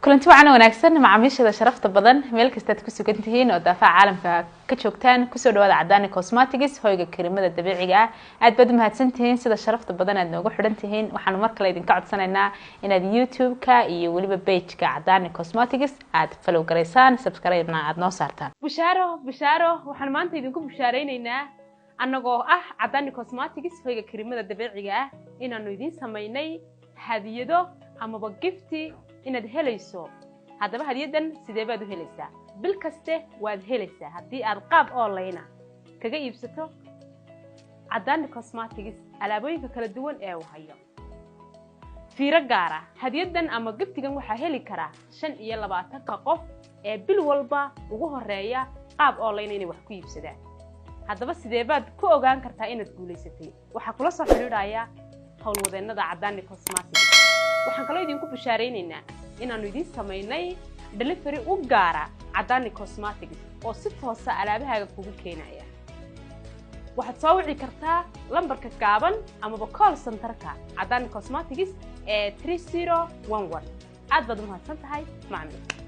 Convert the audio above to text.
kulanti wacan wanaagsan macaamiishada sharafta badan meel kasta aad ku sugan tihiin oo daafaca caalamka ka joogtaan ku soo dhawaada Cadani Cosmetics hoyga karimada dabiiciga ah aad baad mahadsan tihiin sida sharafta badan aad noogu xidhan tihiin waxaan mar kale idin ka codsanaynaa inaad YouTube-ka iyo waliba page-ka Cadani Cosmetics aad follow gareysaan subscribe-na aad noo saartaan bishaaro waxaan maanta idinku bishaareynaa annagoo ah Cadani Cosmetics hoyga karimada dabiiciga ah inaanu idin sameynay hadiyado ama gifti inaad helayso hadaba hadiyadan sidee baad u helaysaa bil kaste waad helaysaa hadii aad qaab online kaga iibsato Cadani Cosmetics alaabooyinka kala duwan ee uu hayo fiiro gaar ah hadiyadan ama giftigan waxa heli kara 25 qof ee bil walba ugu horeeya qaab online inay wax ku iibsadaan hadaba sidee baad ku ogaan kartaa inaad guuleysatay waxa kula soo xiriiraya hawlwadeennada Cadani Cosmetics waxaan kale idinku bishaareynaa inaanu idin sameynay delivery u gaara Cadani Cosmetics oo si toos ah alaabahaaga kugu keenaya waxaad soo wici kartaa lambarka gaaban ama call center-ka Cadani Cosmetics ee 3011 aad baad u mahadsan tahay macmiil